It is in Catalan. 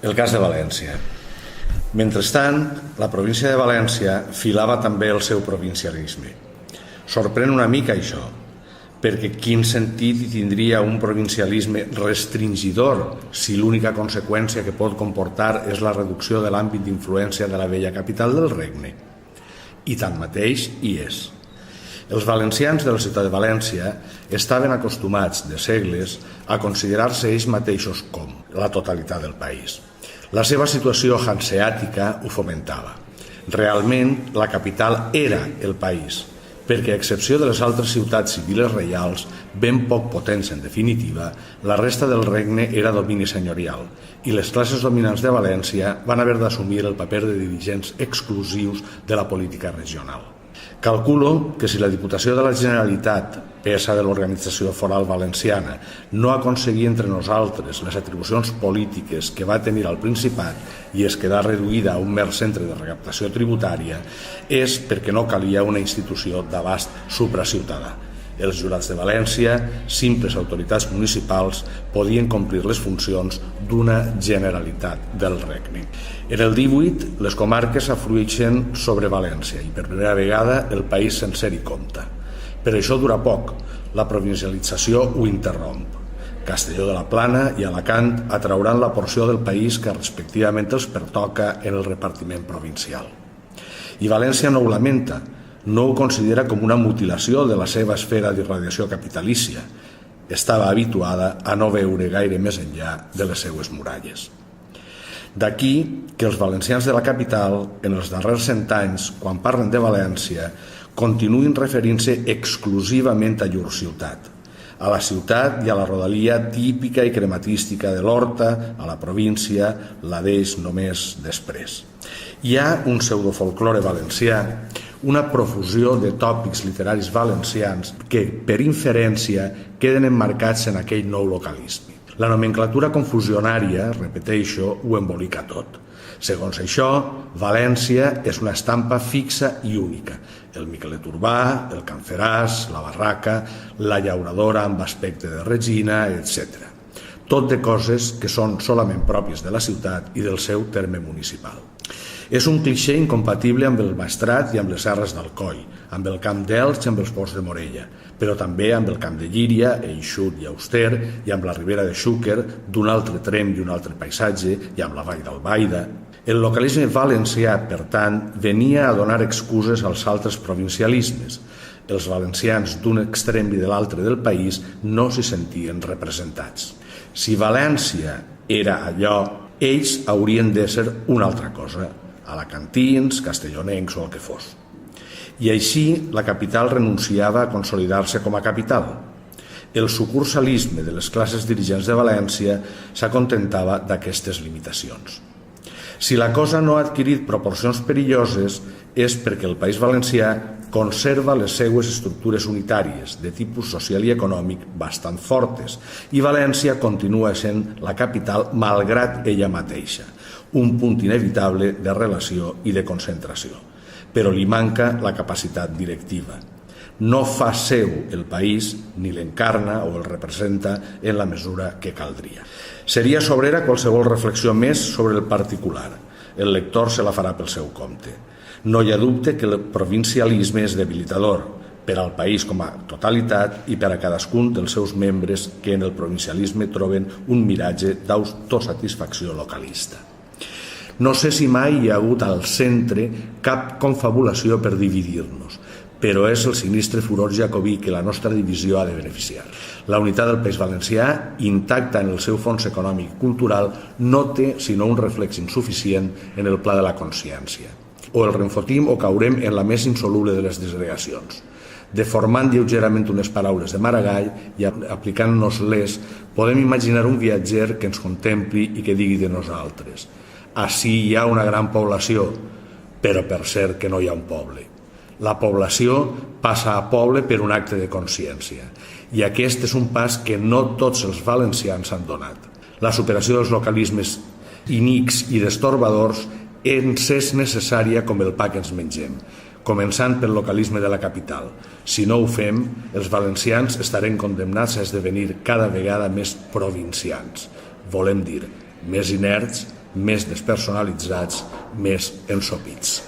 El cas de València. Mentrestant, la província de València filava també el seu provincialisme. Sorprèn una mica això, perquè quin sentit hi tindria un provincialisme restringidor si l'única conseqüència que pot comportar és la reducció de l'àmbit d'influència de la vella capital del regne. I tanmateix hi és. Els valencians de la ciutat de València estaven acostumats de segles a considerar-se ells mateixos com la totalitat del país. La seva situació hanseàtica ho fomentava. Realment, la capital era el país, perquè a excepció de les altres ciutats civiles reials, ben poc potents en definitiva, la resta del regne era domini senyorial i les classes dominants de València van haver d'assumir el paper de dirigents exclusius de la política regional. Calculo que si la Diputació de la Generalitat, peça de l'organització foral valenciana, no aconseguia entre nosaltres les atribucions polítiques que va tenir al Principat i es quedà reduïda a un mer centre de recaptació tributària, és perquè no calia una institució d'abast supraciutadà. Els jurats de València, simples autoritats municipals, podien complir les funcions d'una Generalitat del Regne. En el 18, les comarques aflueixen sobre València i per primera vegada el país sencer hi compta. Però això dura poc, la provincialització ho interromp. Castelló de la Plana i Alacant atrauran la porció del país que respectivament els pertoca en el repartiment provincial. I València no ho lamenta, no ho considera com una mutilació de la seva esfera d'irradiació capitalícia. Estava habituada a no veure gaire més enllà de les seues muralles. D'aquí que els valencians de la capital, en els darrers 100 anys, quan parlen de València, continuïn referint-se exclusivament a llur ciutat, a la ciutat i a la rodalia típica i crematística de l'Horta, a la província, la d'Eix només després. Hi ha un pseudofolklore valencià, una profusió de tòpics literaris valencians que, per inferència, queden emmarcats en aquell nou localisme. La nomenclatura confusionària, repeteixo, ho embolica tot. Segons això, València és una estampa fixa i única. El Miquelet urbà, el Can Feràs, la barraca, la llauradora amb aspecte de Regina, etc. Tot de coses que són solament pròpies de la ciutat i del seu terme municipal. És un clixé incompatible amb el Maestrat i amb les serres d'Alcoi, amb el Camp d'Elx i amb els Ports de Morella, però també amb el Camp de Llíria, eixut i auster, i amb la Ribera de Xúquer, d'un altre trem i un altre paisatge, i amb la Vall d'Albaida. El localisme valencià, per tant, venia a donar excuses als altres provincialismes. Els valencians d'un extrem i de l'altre del país no s'hi sentien representats. Si València era allò, ells haurien d'ésser una altra cosa, alacantins, castellonencs o el que fos. I així la capital renunciava a consolidar-se com a capital. El sucursalisme de les classes dirigents de València s'acontentava d'aquestes limitacions. Si la cosa no ha adquirit proporcions perilloses és perquè el País Valencià conserva les seues estructures unitàries de tipus social i econòmic bastant fortes i València continua sent la capital malgrat ella mateixa, un punt inevitable de relació i de concentració, però li manca la capacitat directiva. No fa seu el país, ni l'encarna o el representa en la mesura que caldria. Seria sobrera qualsevol reflexió més sobre el particular. El lector se la farà pel seu compte. No hi ha dubte que el provincialisme és debilitador per al país com a totalitat i per a cadascun dels seus membres que en el provincialisme troben un miratge d'autosatisfacció localista. No sé si mai hi ha hagut al centre cap confabulació per dividir-nos, però és el sinistre furor jacobí que la nostra divisió ha de beneficiar. La unitat del País Valencià, intacta en el seu fons econòmic i cultural, no té sinó un reflex insuficient en el pla de la consciència. O el renfotim o caurem en la més insoluble de les disgregacions. Deformant lleugerament unes paraules de Maragall i aplicant-nos-les, podem imaginar un viatger que ens contempli i que digui de nosaltres: ací hi ha una gran població, però per cert que no hi ha un poble. La població passa a poble per un acte de consciència, i aquest és un pas que no tots els valencians han donat. La superació dels localismes inics i destorbadors ens és necessària com el pa que ens mengem, començant pel localisme de la capital. Si no ho fem, els valencians estarem condemnats a esdevenir cada vegada més provincians, volem dir, més inerts més despersonalitzats, més ensopits.